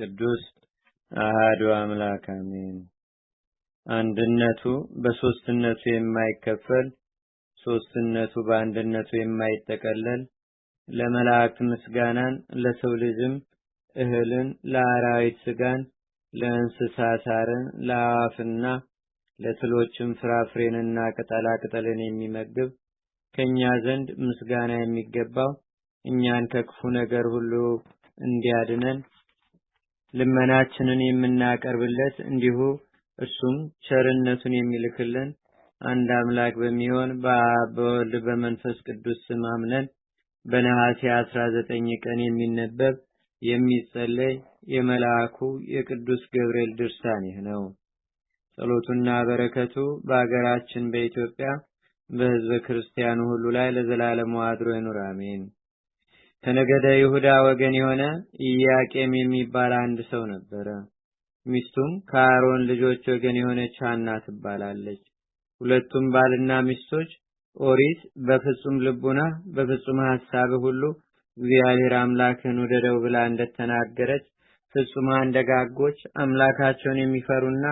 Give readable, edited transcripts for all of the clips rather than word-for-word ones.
ቅዱስ አሐዱ አምላክ አሜን። አንድነቱ በሶስትነቱ የማይከፈል ሶስትነቱ በአንድነቱ የማይጠቀለል ለመላእክት ምስጋናን ለሰው ልጅም እህልን ለአራዊት ስጋን ለእንስሳት ሳርን ለአዋፍና ለትሎችም ፍራፍሬንና ቅጠላ ቅጠልን የሚመግብ ከኛ ዘንድ ምስጋና የሚገባው እኛን ከክፉ ነገር ሁሉ እንዲያድነን ልመናችንን የምናቀርብለት እንዲሁ እርሱም ቸርነቱን የሚልክልን አንድ አምላክ በሚሆን በአብ በወልድ በመንፈስ ቅዱስ ስም አምነን በነሐሴ 19 ቀን የሚነበብ የሚጸለይ የመልአኩ የቅዱስ ገብርኤል ድርሳን ይህ ነው። ጸሎቱና በረከቱ በአገራችን በኢትዮጵያ በሕዝበ ክርስቲያኑ ሁሉ ላይ ለዘላለሙ አድሮ ይኑር አሜን። ከነገደ ይሁዳ ወገን የሆነ ኢያቄም የሚባል አንድ ሰው ነበረ። ሚስቱም ከአሮን ልጆች ወገን የሆነች ሐና ትባላለች። ሁለቱም ባልና ሚስቶች ኦሪት በፍጹም ልቡና በፍጹም ሐሳብ ሁሉ እግዚአብሔር አምላክን ወደደው ብላ እንደተናገረች ፍጹማን ደጋጎች አምላካቸውን የሚፈሩና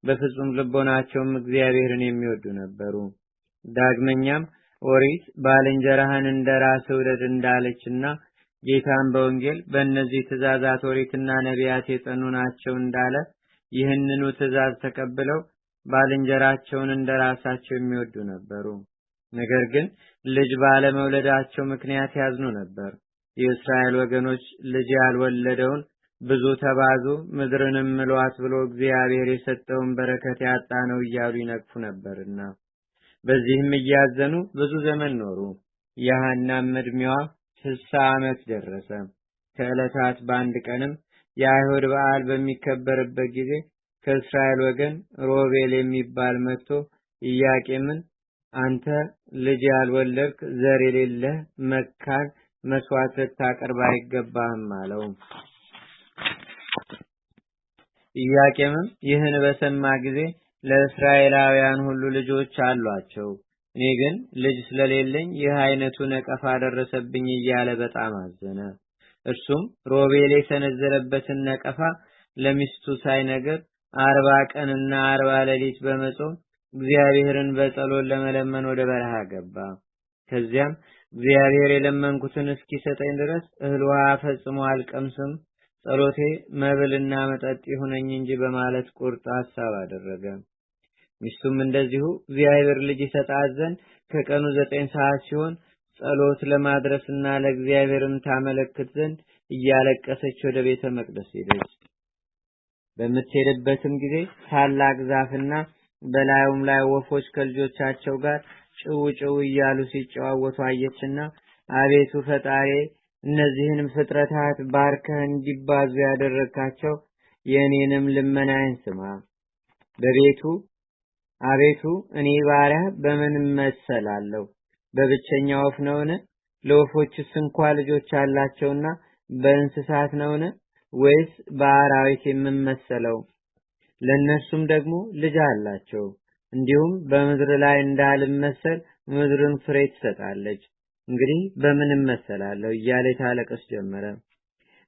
በፍጹም ልቦናቸውም እግዚአብሔርን የሚወዱ ነበሩ። ዳግመኛም ኦሪት ባልንጀራህን እንደራስህ ውደድ እንዳለችና ጌታን በወንጌል በእነዚህ ትእዛዛት ኦሪትና ነቢያት የጸኑ ናቸው እንዳለ ይህንኑ ትእዛዝ ተቀብለው ባልንጀራቸውን እንደራሳቸው የሚወዱ ነበሩ። ነገር ግን ልጅ ባለመውለዳቸው ምክንያት ያዝኑ ነበር። የእስራኤል ወገኖች ልጅ ያልወለደውን ብዙ ተባዙ ምድርንም ምሏት ብሎ እግዚአብሔር የሰጠውን በረከት ያጣ ነው እያሉ ይነቅፉ ነበርና በዚህም እያዘኑ ብዙ ዘመን ኖሩ። የሐናም ዕድሜዋ 60 ዓመት ደረሰ። ከዕለታት በአንድ ቀንም የአይሁድ በዓል በሚከበርበት ጊዜ ከእስራኤል ወገን ሮቤል የሚባል መጥቶ ኢያቄምን አንተ ልጅ ያልወለድክ ዘር የሌለህ መካን መስዋዕት ልታቀርብ አይገባህም አለው። ኢያቄምም ይህን በሰማ ጊዜ ለእስራኤላውያን ሁሉ ልጆች አሏቸው፣ እኔ ግን ልጅ ስለሌለኝ ይህ አይነቱ ነቀፋ ደረሰብኝ እያለ በጣም አዘነ። እርሱም ሮቤል የሰነዘረበትን ነቀፋ ለሚስቱ ሳይነግር 40 ቀንና 40 ሌሊት በመጾም እግዚአብሔርን በጸሎት ለመለመን ወደ በረሃ ገባ። ከዚያም እግዚአብሔር የለመንኩትን እስኪሰጠኝ ድረስ እህል ውሃ ፈጽሞ አልቀምስም፣ ጸሎቴ መብልና መጠጥ ይሁነኝ እንጂ በማለት ቁርጥ ሐሳብ አደረገ። ሚስቱም እንደዚሁ እግዚአብሔር ልጅ ይሰጣት ዘንድ ከቀኑ 9 ሰዓት ሲሆን ጸሎት ለማድረስና ለእግዚአብሔርም ታመለክት ዘንድ እያለቀሰች ወደ ቤተ መቅደስ ሄደች። በምትሄድበትም ጊዜ ታላቅ ዛፍና በላዩም ላይ ወፎች ከልጆቻቸው ጋር ጭው ጭው እያሉ ሲጨዋወቱ አየችና አቤቱ ፈጣሪ እነዚህን ፍጥረታት ባርከህ እንዲባዙ ያደረካቸው የኔንም ልመናዬን ስማ። አቤቱ እኔ ባሪያ በምን መሰላለሁ? በብቸኛ ወፍ ነውን? ለወፎችስ እንኳ ልጆች አላቸውና በእንስሳት ነውን? ወይስ በአራዊት የምመሰለው? ለነሱም ደግሞ ልጅ አላቸው። እንዲሁም በምድር ላይ እንዳልመሰል ምድርን ፍሬ ትሰጣለች። እንግዲህ በምን መሰላለሁ እያለ ታለቅስ ጀመረ።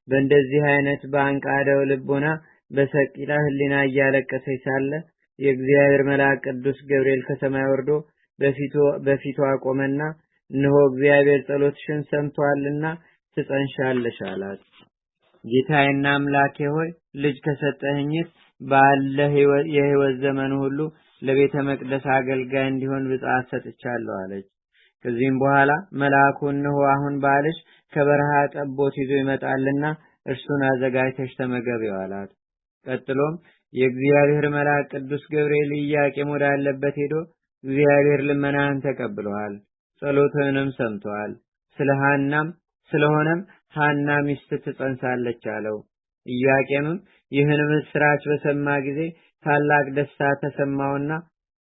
በእንደዚህ አይነት በአንቃደው ልቦና በሰቂላ ህሊና እያለቀሰች ሳለ የእግዚአብሔር መልአክ ቅዱስ ገብርኤል ከሰማይ ወርዶ በፊቷ ቆመና እነሆ እግዚአብሔር ጸሎትሽን ሰምቷልና ትጸንሻለሽ አላት። ጌታዬና አምላኬ ሆይ ልጅ ከሰጠኸኝስ ባለህ የሕይወት ዘመን ሁሉ ለቤተ መቅደስ አገልጋይ እንዲሆን ብጽዓት ሰጥቻለሁ አለች። ከዚህም በኋላ መልአኩ እነሆ አሁን ባልሽ ከበረሃ ጠቦት ይዞ ይመጣልና እርሱን አዘጋጅተሽ ተመገቢው አላት። ቀጥሎም የእግዚአብሔር መልአክ ቅዱስ ገብርኤል ኢያቄም ወዳለበት ሄዶ እግዚአብሔር ልመናህን ተቀብሏል፣ ጸሎትህንም ሰምቷል፣ ስለሆነም ሐና ሚስት ትጸንሳለች አለው። ኢያቄምም ይህን ምስራች በሰማ ጊዜ ታላቅ ደስታ ተሰማውና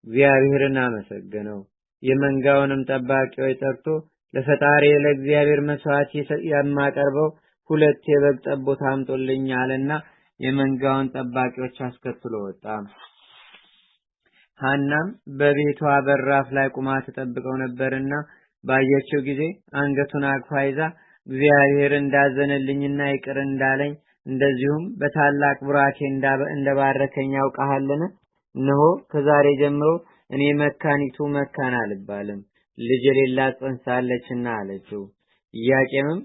እግዚአብሔርን አመሰገነው። የመንጋውንም ጠባቂዎች ጠርቶ ለፈጣሪ ለእግዚአብሔር መስዋዕት የማቀርበው 2 የበግ ጠቦት አምጦልኝ አለና የመንጋውን ጠባቂዎች አስከትሎ ወጣ። ሐናም በቤቷ በራፍ ላይ ቁማ ተጠብቀው ነበርና ባየችው ጊዜ አንገቱን አቅፋ ይዛ እግዚአብሔር እንዳዘነልኝና ይቅር እንዳለኝ እንደዚሁም በታላቅ ቡራኬ እንደባረከኝ ያውቃልን? እነሆ ከዛሬ ጀምሮ እኔ መካኒቱ መካን አልባልም፣ ልጅ የሌላት ጸንሳለችና አለችው። ኢያቄምም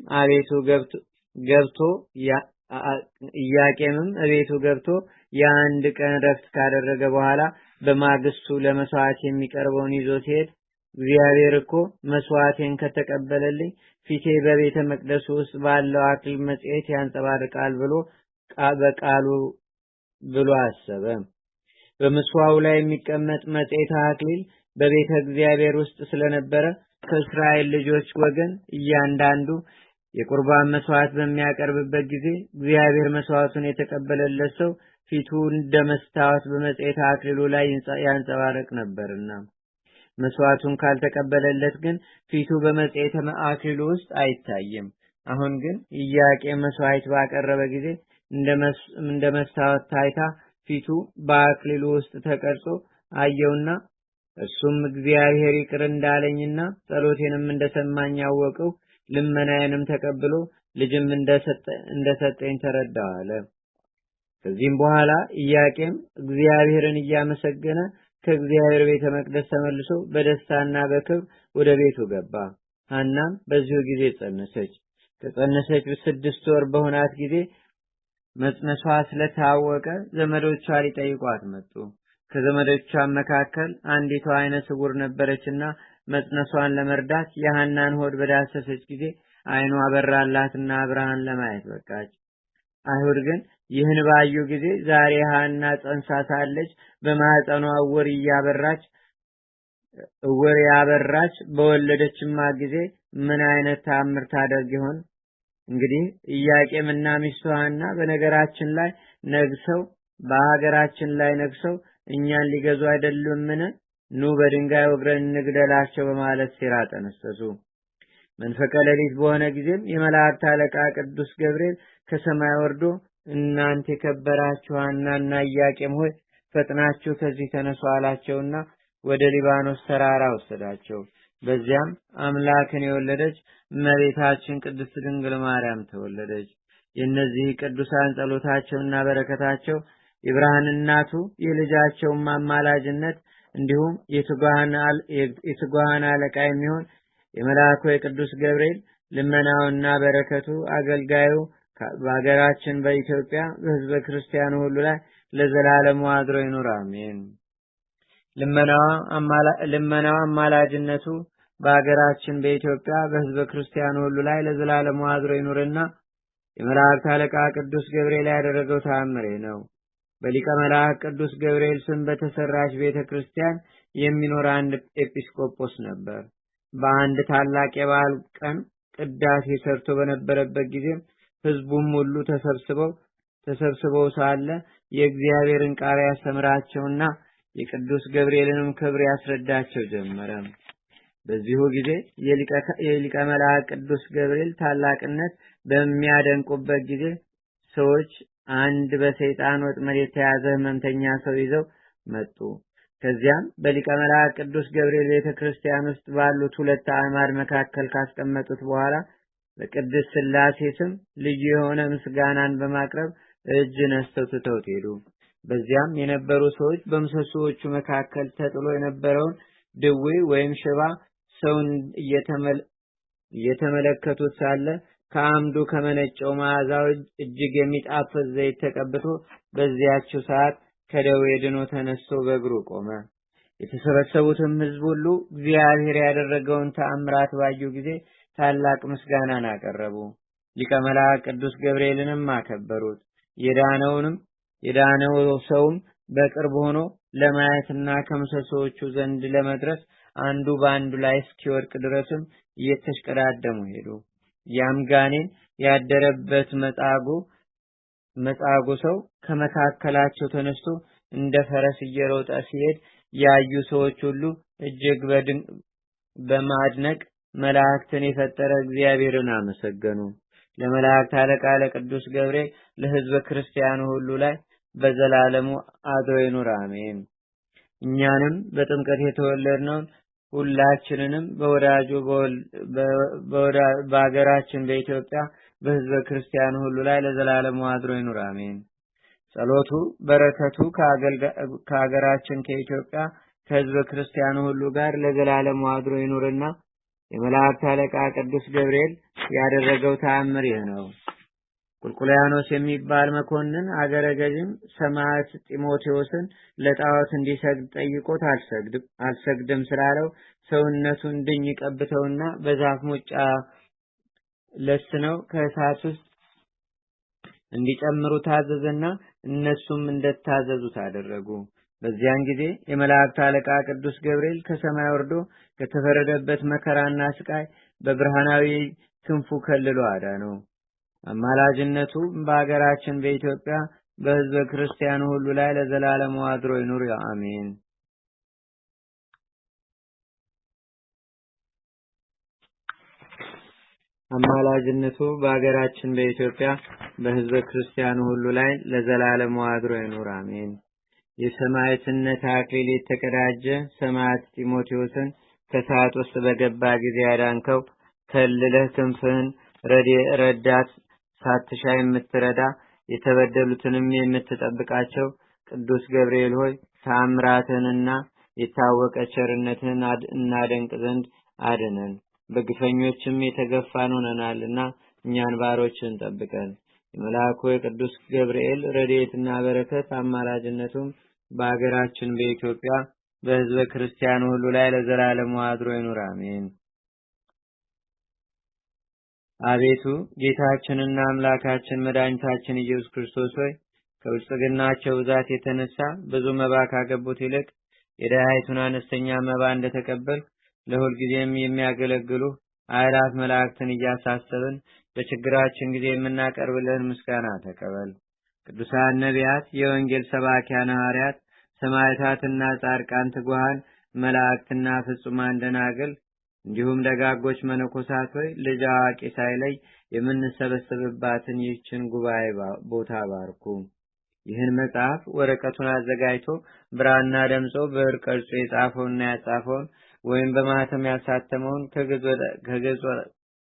እቤቱ ገብቶ የአንድ ቀን ረፍት ካደረገ በኋላ በማግስቱ ለመስዋዕት የሚቀርበውን ይዞ ሲሄድ እግዚአብሔር እኮ መስዋዕቴን ከተቀበለልኝ ፊቴ በቤተ መቅደሱ ውስጥ ባለው አክሊል መጽሔት ያንጸባርቃል በቃሉ ብሎ አሰበ። በምስዋው ላይ የሚቀመጥ መጽሔተ አክሊል በቤተ እግዚአብሔር ውስጥ ስለነበረ ከእስራኤል ልጆች ወገን እያንዳንዱ የቁርባን መስዋዕት በሚያቀርብበት ጊዜ እግዚአብሔር መስዋዕቱን የተቀበለለት ሰው ፊቱ እንደ መስታወት በመጽሔተ አክሊሉ ላይ ያንጸባርቅ ነበርና፣ መስዋዕቱን ካልተቀበለለት ግን ፊቱ በመጽሔተ አክሊሉ ውስጥ አይታይም። አሁን ግን ኢያቄም መስዋዕት ባቀረበ ጊዜ እንደ መስታወት ታይታ ፊቱ በአክሊሉ ውስጥ ተቀርጾ አየውና እርሱም እግዚአብሔር ይቅር እንዳለኝና ጸሎቴንም እንደሰማኝ ያወቀው ልመናዬንም ተቀብሎ ልጅም እንደሰጠኝ ተረዳው አለ። ከዚህም በኋላ ኢያቄም እግዚአብሔርን እያመሰገነ ከእግዚአብሔር ቤተ መቅደስ ተመልሶ በደስታና በክብር ወደ ቤቱ ገባ። ሐናም በዚሁ ጊዜ ጸነሰች። ከጸነሰች 6 ወር በሆናት ጊዜ መጽነሷ ስለታወቀ ዘመዶቿ ሊጠይቋት መጡ። ከዘመዶቿ መካከል አንዲቷ ዓይነ ስውር ነበረችና መጽነሷን ለመርዳት የሐናን ሆድ በዳሰሰች ጊዜ ዓይኗ በራላትና ብርሃን ለማየት በቃች። አይሁድ ግን ይህን ባዩ ጊዜ ዛሬ ሐና ጸንሳ ሳለች በማኅፀኗ እውር ያበራች በወለደችማ ጊዜ ምን አይነት ተአምር ታደርግ ይሆን? እንግዲህ ኢያቄምና ሚስቱ ሐና በሀገራችን ላይ ነግሰው እኛን ሊገዙ አይደሉምን? ኑ በድንጋይ ወግረን እንግደላቸው በማለት ሴራ ጠነሰሱ። መንፈቀ ሌሊት በሆነ ጊዜም የመላእክት አለቃ ቅዱስ ገብርኤል ከሰማይ ወርዶ እናንተ የከበራችሁ ሐናና ኢያቄም ሆይ ፈጥናችሁ ከዚህ ተነሱ አላቸውና ወደ ሊባኖስ ተራራ ወሰዳቸው። በዚያም አምላክን የወለደች እመቤታችን ቅድስት ድንግል ማርያም ተወለደች። የእነዚህ ቅዱሳን ጸሎታቸውና በረከታቸው የብርሃን እናቱ የልጃቸው አማላጅነት እንዲሁም የትጉሃን አለቃ የሚሆን የመልአኩ የቅዱስ ገብርኤል ልመናውና በረከቱ አገልጋዩ በሀገራችን በኢትዮጵያ በሕዝበ ክርስቲያኑ ሁሉ ላይ ለዘላለሙ አድሮ ይኑር፣ አሜን። ልመናው አማላጅነቱ በሀገራችን በኢትዮጵያ በሕዝበ ክርስቲያኑ ሁሉ ላይ ለዘላለሙ አድሮ ይኑርና የመላእክት አለቃ ቅዱስ ገብርኤል ያደረገው ተአምሬ ነው። በሊቀ መላእክት ቅዱስ ገብርኤል ስም በተሰራች ቤተክርስቲያን የሚኖር አንድ ኤጲስቆጶስ ነበር። በአንድ ታላቅ የበዓል ቀን ቅዳሴ ሰርቶ በነበረበት ጊዜ ሕዝቡም ሁሉ ተሰብስበው ሳለ የእግዚአብሔርን ቃል ያስተምራቸውና የቅዱስ ገብርኤልንም ክብር ያስረዳቸው ጀመረ። በዚሁ ጊዜ የሊቀ መላእክት ቅዱስ ገብርኤል ታላቅነት በሚያደንቁበት ጊዜ ሰዎች አንድ በሰይጣን ወጥመድ የተያዘ ሕመምተኛ ሰው ይዘው መጡ። ከዚያም በሊቀ መላእክት ቅዱስ ገብርኤል ቤተክርስቲያን ውስጥ ባሉት 2 አዕማድ መካከል ካስቀመጡት በኋላ በቅድስት ሥላሴ ስም ልዩ የሆነ ምስጋናን በማቅረብ እጅ ነስተው ትተውት ሄዱ። በዚያም የነበሩ ሰዎች በምሰሶዎቹ መካከል ተጥሎ የነበረውን ድዌ ወይም ሽባ ሰውን እየተመለከቱት ሳለ ከአምዱ ከመነጨው መዓዛው እጅግ የሚጣፍጥ ዘይት ተቀብቶ በዚያችው ሰዓት ከደዌ ድኖ ተነስቶ በእግሩ ቆመ። የተሰበሰቡትም ሕዝብ ሁሉ እግዚአብሔር ያደረገውን ተአምራት ባዩ ጊዜ ታላቅ ምስጋናን አቀረቡ። ሊቀ መላእክት ቅዱስ ገብርኤልንም አከበሩት። የዳነው ሰውም በቅርብ ሆኖ ለማየትና ከምሰሶዎቹ ዘንድ ለመድረስ አንዱ በአንዱ ላይ እስኪወድቅ ድረስም እየተሽቀዳደሙ ሄዱ። ያም ጋኔን ያደረበት መጻጉ ሰው ከመካከላቸው ተነስቶ እንደ ፈረስ እየሮጠ ሲሄድ ያዩ ሰዎች ሁሉ እጅግ በማድነቅ መላእክትን የፈጠረ እግዚአብሔርን አመሰገኑ። ለመላእክት አለቃ ለቅዱስ ገብርኤል ለሕዝበ ክርስቲያኑ ሁሉ ላይ በዘላለሙ አድሮ ይኑር፣ አሜን። እኛንም በጥምቀት የተወለድነውን ሁላችንንም በወዳጁ በሀገራችን በኢትዮጵያ በሕዝበ ክርስቲያኑ ሁሉ ላይ ለዘላለሙ አድሮ ይኑር አሜን። ጸሎቱ በረከቱ ከሀገራችን ከኢትዮጵያ ከሕዝበ ክርስቲያኑ ሁሉ ጋር ለዘላለሙ አድሮ ይኑርና የመላእክት አለቃ ቅዱስ ገብርኤል ያደረገው ተአምር ይህ ነው። ቁልቁልያኖስ የሚባል መኮንን አገረ ገዥም ሰማዕት ጢሞቴዎስን ለጣዖት እንዲሰግድ ጠይቆት አልሰግድም ስላለው ሰውነቱን ድኝ ቀብተውና በዛፍ ሙጫ ለስነው ከእሳት ውስጥ እንዲጨምሩ ታዘዘና እነሱም እንደታዘዙት አደረጉ። በዚያን ጊዜ የመላእክት አለቃ ቅዱስ ገብርኤል ከሰማይ ወርዶ ከተፈረደበት መከራና ስቃይ በብርሃናዊ ክንፉ ከልሎ አዳነው። አማላጅነቱ በአገራችን በኢትዮጵያ በሕዝበ ክርስቲያኑ ሁሉ ላይ ለዘላለሙ አድሮ ይኑር አሜን። አማላጅነቱ በአገራችን በኢትዮጵያ በሕዝበ ክርስቲያኑ ሁሉ ላይ ለዘላለሙ አድሮ ይኑር አሜን። የሰማዕትነት አክሊል የተቀዳጀ ሰማዕት ጢሞቴዎስን ከእሳት ውስጥ በገባ ጊዜ ያዳንከው ከልለህ ክንፍህን ረዳት ሳትሻ የምትረዳ የተበደሉትንም የምትጠብቃቸው ቅዱስ ገብርኤል ሆይ ተአምራትህንና የታወቀ ቸርነትህን እናደንቅ ዘንድ አድነን። በግፈኞችም የተገፋን ሆነናልና እኛን ባሮችን ጠብቀን። የመልአኩ የቅዱስ ገብርኤል ረድኤትና በረከት አማላጅነቱም በአገራችን በኢትዮጵያ በሕዝበ ክርስቲያኑ ሁሉ ላይ ለዘላለሙ አድሮ ይኑር አሜን። አቤቱ ጌታችንና አምላካችን መድኃኒታችን ኢየሱስ ክርስቶስ ሆይ ከብልጽግናቸው ብዛት የተነሳ ብዙ መባ ካገቡት ይልቅ የደሃይቱን አነስተኛ መባ እንደተቀበልክ ለሁል ጊዜም የሚያገለግሉ አእላፍ መላእክትን እያሳሰብን በችግራችን ጊዜ የምናቀርብልህን ምስጋና ተቀበል። ቅዱሳን ነቢያት፣ የወንጌል ሰባኪያን ሐዋርያት፣ ሰማዕታትና ጻድቃን፣ ትጉሃን መላእክትና ፍጹማን ደናግል እንዲሁም ደጋጎች መነኮሳት ሆይ ልጅ አዋቂ ሳይለይ የምንሰበሰብባትን ይህችን ጉባኤ ቦታ ባርኩ። ይህን መጽሐፍ ወረቀቱን አዘጋጅቶ ብራና ደምጾ ብዕር ቀርጾ የጻፈውንና ያጻፈውን ወይም በማህተም ያሳተመውን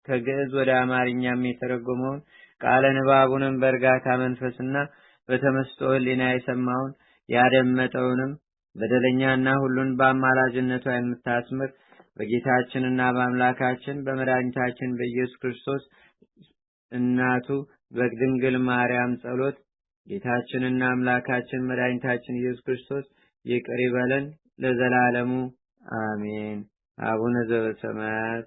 ከግዕዝ ወደ አማርኛም የተረጎመውን ቃለ ንባቡንም በእርጋታ መንፈስና በተመስጦ ሕሊና የሰማውን ያደመጠውንም በደለኛና ሁሉን በአማላጅነቷ የምታስምር በጌታችንና በአምላካችን በመድኃኒታችን በኢየሱስ ክርስቶስ እናቱ በድንግል ማርያም ጸሎት ጌታችንና አምላካችን መድኃኒታችን ኢየሱስ ክርስቶስ ይቅር ይበለን ለዘላለሙ አሜን። አቡነ ዘበሰማያት